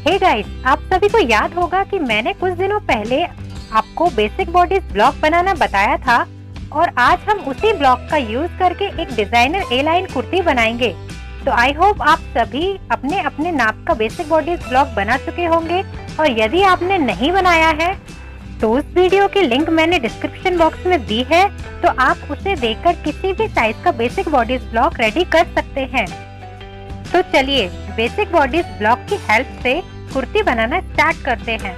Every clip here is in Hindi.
हे गाइस, आप सभी को याद होगा कि मैंने कुछ दिनों पहले आपको बेसिक बॉडीज ब्लॉक बनाना बताया था और आज हम उसी ब्लॉक का यूज करके एक डिजाइनर ए लाइन कुर्ती बनाएंगे। तो आई होप आप सभी अपने अपने नाप का बेसिक बॉडीज ब्लॉक बना चुके होंगे और यदि आपने नहीं बनाया है तो उस वीडियो की लिंक मैंने डिस्क्रिप्शन बॉक्स में दी है, तो आप उसे देखकर किसी भी साइज का बेसिक बॉडीज ब्लॉक रेडी कर सकते हैं। तो चलिए बेसिक बॉडीज ब्लॉक की हेल्प से कुर्ती बनाना स्टार्ट करते हैं।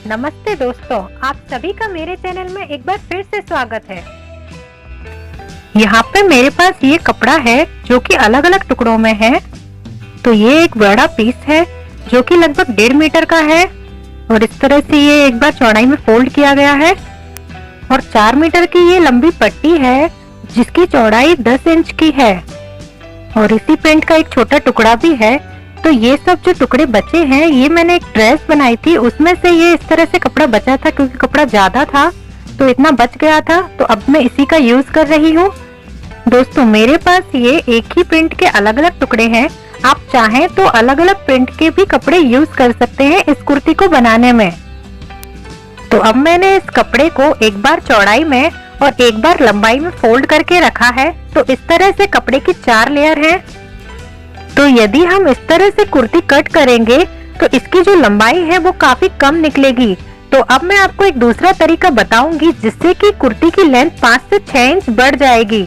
नमस्ते दोस्तों, आप सभी का मेरे चैनल में एक बार फिर से स्वागत है। यहाँ पे मेरे पास ये कपड़ा है जो कि अलग अलग टुकड़ों में है। तो ये एक बड़ा पीस है जो कि लगभग 1.5 मीटर का है और इस तरह से ये एक बार चौड़ाई में फोल्ड किया गया है और 4 मीटर की ये लंबी पट्टी है जिसकी चौड़ाई 10 इंच की है और इसी प्रिंट का एक छोटा टुकड़ा भी है। तो ये सब जो टुकड़े बचे हैं, ये मैंने एक ड्रेस बनाई थी, उसमें से ये इस तरह से कपड़ा बचा था क्योंकि कपड़ा ज्यादा था तो इतना बच गया था, तो अब मैं इसी का यूज कर रही हूँ। दोस्तों मेरे पास ये एक ही प्रिंट के अलग अलग टुकड़े हैं, आप चाहें तो अलग अलग प्रिंट के भी कपड़े यूज कर सकते हैं इस कुर्ती को बनाने में। तो अब मैंने इस कपड़े को एक बार चौड़ाई में और एक बार लंबाई में फोल्ड करके रखा है। तो इस तरह से कपड़े की 4 लेयर है। तो यदि हम इस तरह से कुर्ती कट करेंगे तो इसकी जो लंबाई है वो काफी कम निकलेगी। तो अब मैं आपको एक दूसरा तरीका बताऊंगी जिससे कि कुर्ती की लेंथ 5 से 6 इंच बढ़ जाएगी।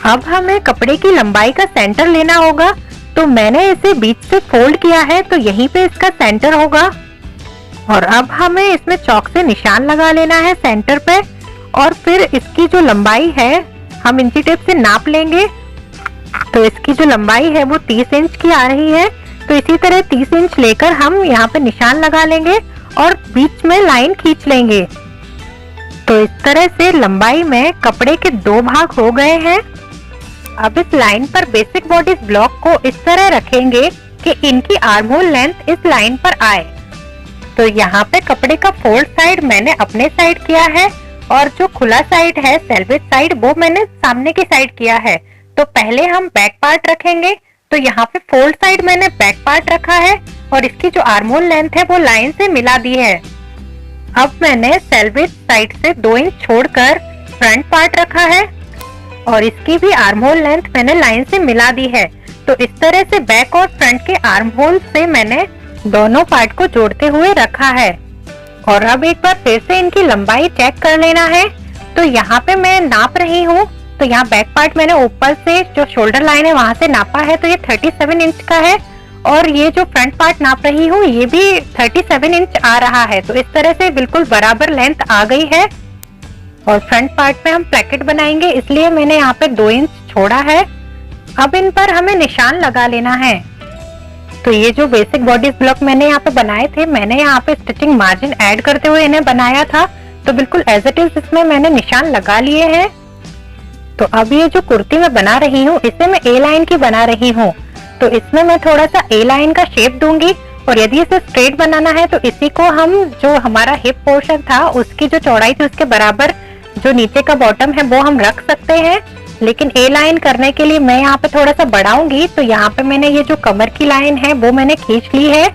अब हमें कपड़े की लंबाई का सेंटर लेना होगा। तो मैंने इसे बीच से फोल्ड किया है, तो यहीं पे इसका सेंटर होगा और अब हमें इसमें चौक से निशान लगा लेना है सेंटर पे और फिर इसकी जो लंबाई है हम इंची टेप से नाप लेंगे। तो इसकी जो लंबाई है वो 30 इंच की आ रही है। तो इसी तरह 30 इंच लेकर हम यहाँ पे निशान लगा लेंगे और बीच में लाइन खींच लेंगे। तो इस तरह से लंबाई में कपड़े के 2 भाग हो गए हैं। अब इस लाइन पर बेसिक बॉडीज ब्लॉक को इस तरह रखेंगे कि इनकी आर्म होल लेंथ इस लाइन पर आए। तो यहाँ पे कपड़े का फोल्ड साइड मैंने अपने साइड किया है और जो खुला साइड है सेल्वेज साइड वो मैंने सामने की साइड किया है। तो पहले हम बैक पार्ट रखेंगे। तो यहाँ पे फोल्ड साइड मैंने बैक पार्ट रखा है और इसकी जो आर्म होल लेंथ है वो लाइन से मिला दी है। अब मैंने सेल्वेज साइड से 2 इंच छोड़कर फ्रंट पार्ट रखा है और इसकी भी आर्म होल लेंथ मैंने लाइन से मिला दी है। तो इस तरह से बैक और फ्रंट के आर्म होल से मैंने दोनों पार्ट को जोड़ते हुए रखा है। और अब एक बार फिर से इनकी लंबाई चेक कर लेना है। तो यहाँ पे मैं नाप रही हूँ। तो यहाँ बैक पार्ट मैंने ऊपर से जो शोल्डर लाइन है वहां से नापा है, तो ये 37 इंच का है और ये जो फ्रंट पार्ट नाप रही हूँ ये भी 37 इंच आ रहा है। तो इस तरह से बिल्कुल बराबर लेंथ आ गई है। और फ्रंट पार्ट में हम प्लेकेट बनाएंगे इसलिए मैंने यहाँ पे 2 इंच छोड़ा है। अब इन पर हमें निशान लगा लेना है। तो ये जो बेसिक बॉडीज ब्लॉक मैंने यहाँ पे बनाए थे, मैंने यहाँ पे स्टिचिंग मार्जिन ऐड करते हुए इन्हें बनाया था। तो बिल्कुल एज इट इज इसमें मैंने निशान लगा लिए हैं। तो अब ये जो कुर्ती मैं बना रही हूँ इसे मैं ए लाइन की बना रही हूँ। तो इसमें मैं थोड़ा सा ए लाइन का शेप दूंगी और यदि इसे स्ट्रेट बनाना है तो इसी को हम जो हमारा हिप पोर्शन था उसकी जो चौड़ाई थी उसके बराबर जो नीचे का बॉटम है वो हम रख सकते हैं। लेकिन ए लाइन करने के लिए मैं यहाँ पे थोड़ा सा बढ़ाऊंगी। तो यहाँ पे मैंने ये जो कमर की लाइन है वो मैंने खींच ली है।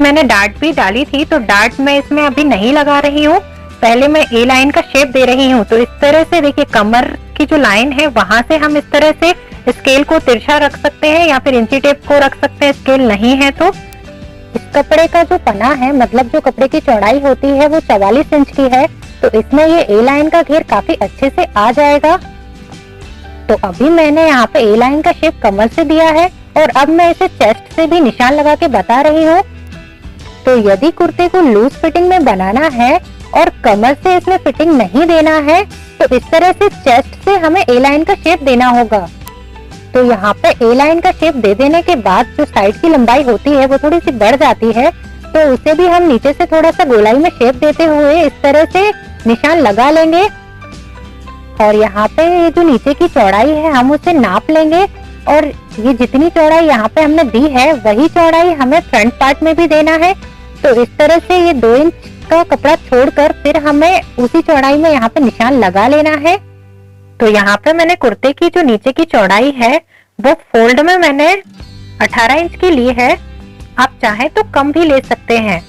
मैंने डार्ट भी डाली थी तो डार्ट मैं इसमें अभी नहीं लगा रही हूँ, पहले मैं ए लाइन का शेप दे रही हूँ। तो इस तरह से देखिए कमर की जो लाइन है वहां से हम इस तरह से स्केल को तिरछा रख सकते हैं या फिर इंची टेप को रख सकते हैं, स्केल नहीं है तो। इस कपड़े का जो पना है, मतलब जो कपड़े की चौड़ाई होती है वो 44 इंच की है। तो इसमें ये ए लाइन का घेर काफी अच्छे से आ जाएगा। तो अभी मैंने यहाँ पे ए लाइन का शेप कमर से दिया है और अब मैं इसे चेस्ट से भी निशान लगा के बता रही हूँ। तो यदि कुर्ते को लूज फिटिंग में बनाना है और कमर से इसमें फिटिंग नहीं देना है तो इस तरह से चेस्ट से हमें ए लाइन का शेप देना होगा। तो यहाँ पे ए लाइन का शेप दे देने के बाद जो साइड की लंबाई होती है वो थोड़ी सी बढ़ जाती है, तो उसे भी हम नीचे से थोड़ा सा गोलाई में शेप देते हुए इस तरह से निशान लगा लेंगे। और यहाँ पे ये जो नीचे की चौड़ाई है हम उसे नाप लेंगे और ये जितनी चौड़ाई यहाँ पे हमने दी है वही चौड़ाई हमें फ्रंट पार्ट में भी देना है। तो इस तरह से ये 2 इंच का कपड़ा छोड़कर फिर हमें उसी चौड़ाई में यहाँ पे निशान लगा लेना है। तो यहाँ पे मैंने कुर्ते की जो नीचे की चौड़ाई है वो फोल्ड में मैंने 18 इंच की ली है, आप चाहें तो कम भी ले सकते हैं।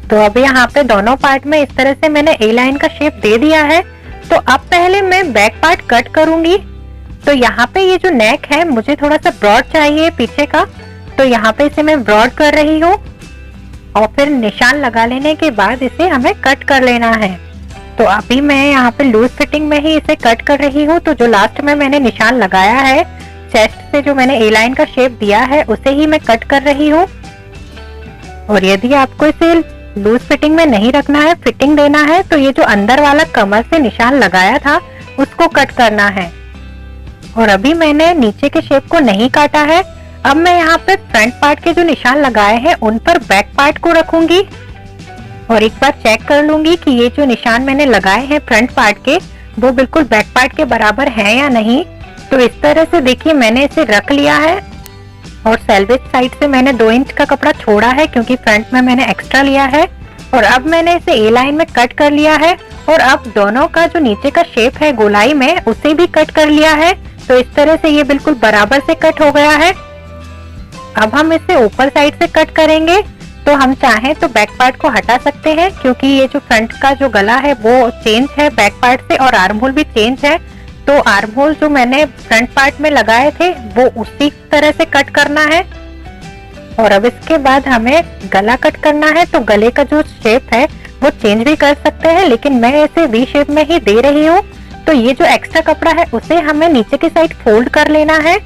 तो अब यहाँ पे दोनों पार्ट में इस तरह से मैंने ए लाइन का शेप दे दिया है। तो अब पहले मैं बैक पार्ट कट करूंगी। तो यहाँ पे ये जो नेक है मुझे थोड़ा सा ब्रॉड चाहिए पीछे का, तो यहाँ पे इसे मैं ब्रॉड कर रही हूँ और फिर निशान लगा लेने के बाद इसे हमें कट कर लेना है। तो अभी मैं यहाँ पे लूज फिटिंग में ही इसे कट कर रही हूँ। तो जो लास्ट में मैंने निशान लगाया है चेस्ट से, जो मैंने ए लाइन का शेप दिया है उसे ही मैं कट कर रही हूँ। और यदि आपको इसे लूज फिटिंग में नहीं रखना है, फिटिंग देना है, तो ये जो अंदर वाला कमर से निशान लगाया था उसको कट करना है। और अभी मैंने नीचे के शेप को नहीं काटा है। अब मैं यहाँ पे फ्रंट पार्ट के जो निशान लगाए हैं उन पर बैक पार्ट को रखूंगी और एक बार चेक कर लूंगी कि ये जो निशान मैंने लगाए हैं फ्रंट पार्ट के वो बिल्कुल बैक पार्ट के बराबर हैं या नहीं। तो इस तरह से देखिए मैंने इसे रख लिया है और सेल्वेज साइड से मैंने 2 इंच का कपड़ा छोड़ा है क्योंकि फ्रंट में मैंने एक्स्ट्रा लिया है। और अब मैंने इसे ए लाइन में कट कर लिया है और अब दोनों का जो नीचे का शेप है गोलाई में उसे भी कट कर लिया है। तो इस तरह से ये बिल्कुल बराबर से कट हो गया है। अब हम इसे ऊपर साइड से कट करेंगे। तो हम चाहें तो बैक पार्ट को हटा सकते हैं क्योंकि ये जो फ्रंट का जो गला है वो चेंज है बैक पार्ट से और आर्म होल भी चेंज है। तो आर्म होल जो मैंने फ्रंट पार्ट में लगाए थे वो उसी तरह से कट करना है। और अब इसके बाद हमें गला कट करना है। तो गले का जो शेप है वो चेंज भी कर सकते हैं, लेकिन मैं इसे वी शेप में ही दे रही हूँ। तो ये जो एक्स्ट्रा कपड़ा है उसे हमें नीचे की साइड फोल्ड कर लेना है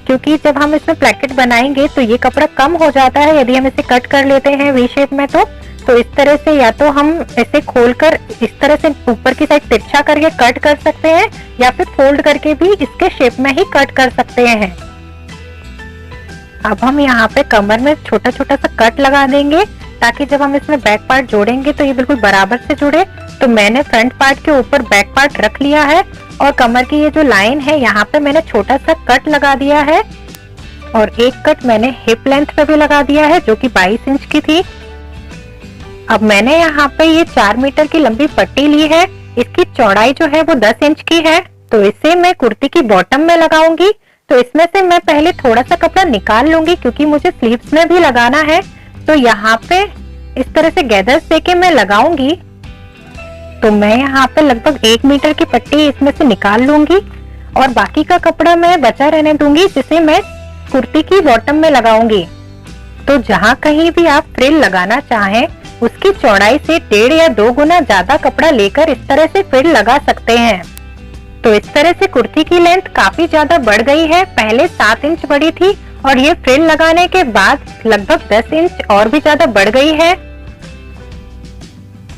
क्योंकि जब हम इसमें प्लेकेट बनाएंगे तो ये कपड़ा कम हो जाता है यदि हम इसे कट कर लेते हैं वी शेप में। तो इस तरह से या तो हम इसे खोलकर इस तरह से ऊपर की साइड तिरछा करके कट कर सकते हैं या फिर फोल्ड करके भी इसके शेप में ही कट कर सकते हैं। अब हम यहाँ पे कमर में छोटा छोटा सा कट लगा देंगे ताकि जब हम इसमें बैक पार्ट जोड़ेंगे तो ये बिल्कुल बराबर से जुड़े। तो मैंने फ्रंट पार्ट के ऊपर बैक पार्ट रख लिया है और कमर की ये जो लाइन है यहाँ पे मैंने छोटा सा कट लगा दिया है और एक कट मैंने हिप लेंथ पे भी लगा दिया है जो कि 22 इंच की थी। अब मैंने यहाँ पे ये 4 मीटर की लंबी पट्टी ली है। इसकी चौड़ाई जो है वो 10 इंच की है। तो इसे मैं कुर्ती की बॉटम में लगाऊंगी। तो इसमें से मैं पहले थोड़ा सा कपड़ा निकाल लूंगी क्योंकि मुझे स्लीव्स में भी लगाना है। तो यहाँ पे इस तरह से गैदर्स देके मैं लगाऊंगी। तो मैं यहाँ पे लगभग 1 मीटर की पट्टी इसमें से निकाल लूंगी और बाकी का कपड़ा मैं बचा रहने दूंगी जिसे मैं कुर्ती की बॉटम में लगाऊंगी। तो जहाँ कहीं भी आप फ्रिल लगाना चाहें उसकी चौड़ाई से 1.5 या 2 गुना ज्यादा कपड़ा लेकर इस तरह से फ्रिल लगा सकते हैं। तो इस तरह से कुर्ती की लेंथ काफी ज्यादा बढ़ गई है। पहले 7 इंच बड़ी थी और ये फ्रिल लगाने के बाद लगभग 10 इंच और भी ज्यादा बढ़ गई है।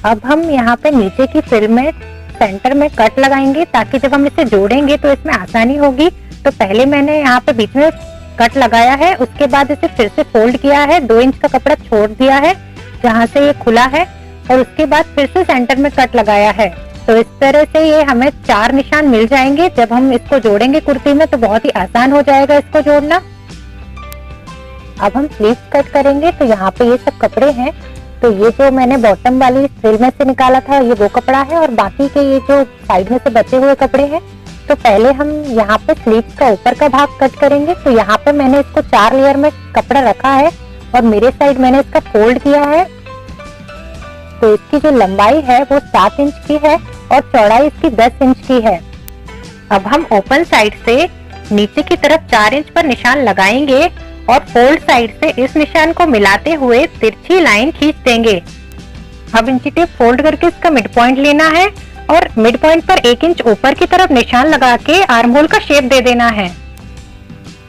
अब हम यहाँ पे नीचे की फ्रिल में सेंटर में कट लगाएंगे ताकि जब हम इसे जोड़ेंगे तो इसमें आसानी होगी। तो पहले मैंने यहाँ पे बीच में कट लगाया है, उसके बाद इसे फिर से फोल्ड किया है, 2 इंच का कपड़ा छोड़ दिया है जहाँ से ये खुला है और उसके बाद फिर से सेंटर में कट लगाया है। तो इस तरह से ये हमें 4 निशान मिल जाएंगे। जब हम इसको जोड़ेंगे कुर्ती में तो बहुत ही आसान हो जाएगा इसको जोड़ना। अब हम स्लीव्स कट करेंगे। तो यहाँ पे ये सब कपड़े हैं। तो ये जो मैंने बॉटम वाली फ्रिल में से निकाला था ये वो कपड़ा है और बाकी के ये जो साइड में से बचे हुए कपड़े हैं। तो पहले हम यहाँ पे स्लीव्स का ऊपर का भाग कट करेंगे। तो यहाँ पे मैंने इसको 4 लेयर में कपड़ा रखा है और मेरे साइड मैंने इसका फोल्ड किया है। तो इसकी जो लंबाई है वो 7 इंच की है और चौड़ाई इसकी 10 इंच की है। अब हम ओपन साइड से नीचे की तरफ 4 इंच पर निशान लगाएंगे और फोल्ड साइड से इस निशान को मिलाते हुए तिरछी लाइन खींच देंगे। अब इंची टेप फोल्ड करके इसका मिड पॉइंट लेना है और मिड पॉइंट पर 1 इंच ऊपर की तरफ निशान लगा के आर्म होल का शेप दे देना है।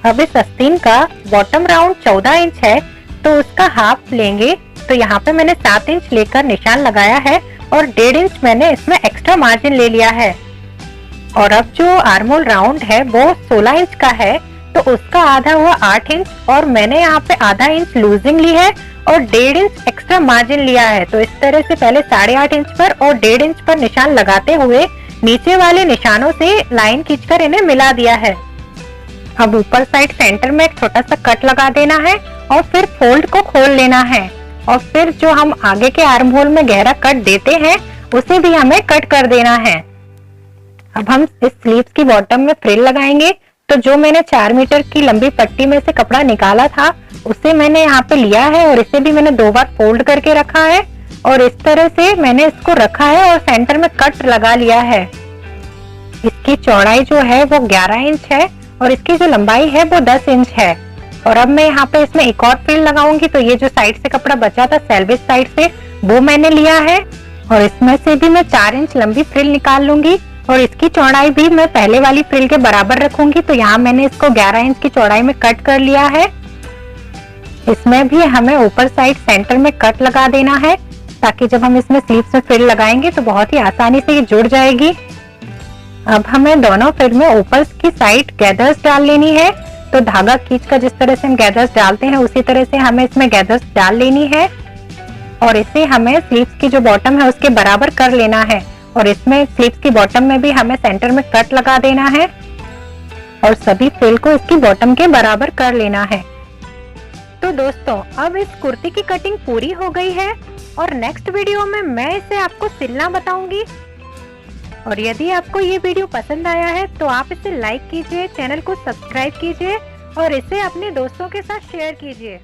अब इस आस्तीन का बॉटम राउंड 14 इंच है तो उसका हाफ लेंगे। तो यहाँ पे मैंने 7 इंच लेकर निशान लगाया है और 1.5 इंच मैंने इसमें एक्स्ट्रा मार्जिन ले लिया है। और अब जो आर्म होल राउंड है वो 16 इंच का है तो उसका आधा हुआ 8 इंच और मैंने यहाँ पे आधा इंच लूजिंग ली है और 1.5 इंच एक्स्ट्रा मार्जिन लिया है। तो इस तरह से पहले 8.5 इंच पर और 1.5 इंच पर निशान लगाते हुए नीचे वाले निशानों से लाइन खींचकर इन्हें मिला दिया है। अब ऊपर साइड सेंटर में एक छोटा सा कट लगा देना है और फिर फोल्ड को खोल लेना है और फिर जो हम आगे के आर्म होल में गहरा कट देते हैं उसे भी हमें कट कर देना है। अब हम इस स्लीव्स की बॉटम में फ्रिल लगाएंगे। तो जो मैंने 4 मीटर की लंबी पट्टी में से कपड़ा निकाला था उसे मैंने यहाँ पे लिया है और इसे भी मैंने 2 बार फोल्ड करके रखा है और इस तरह से मैंने इसको रखा है और सेंटर में कट लगा लिया है। इसकी चौड़ाई जो है वो 11 इंच है और इसकी जो लंबाई है वो 10 इंच है। और अब मैं यहाँ पे इसमें एक और फ्रिल लगाऊंगी। तो ये जो साइड से कपड़ा बचा था सेल्वेज साइड से, वो मैंने लिया है और इसमें से भी मैं 4 इंच लंबी फ्रिल निकाल लूंगी और इसकी चौड़ाई भी मैं पहले वाली फ्रिल के बराबर रखूंगी। तो यहाँ मैंने इसको 11 इंच की चौड़ाई में कट कर लिया है। इसमें भी हमें ऊपर साइड सेंटर में कट लगा देना है ताकि जब हम इसमें स्लीव्स में फ्रिल लगाएंगे तो बहुत ही आसानी से ये जुड़ जाएगी। अब हमें दोनों फ्रिल में ऊपर की साइड गैदर्स डाल लेनी है। तो धागा खींचकर जिस तरह से हम गैदर्स डालते हैं उसी तरह से हमें इसमें गैदर्स डाल लेनी है और इसे हमें स्लीव्स की जो बॉटम है उसके बराबर कर लेना है और इसमें स्लीव्स की बॉटम में भी हमें सेंटर में कट लगा देना है और सभी फ्रिल को इसकी बॉटम के बराबर कर लेना है। तो दोस्तों अब इस कुर्ती की कटिंग पूरी हो गई है और नेक्स्ट वीडियो में मैं इसे आपको सिलना बताऊंगी। और यदि आपको ये वीडियो पसंद आया है तो आप इसे लाइक कीजिए, चैनल को सब्सक्राइब कीजिए और इसे अपने दोस्तों के साथ शेयर कीजिए।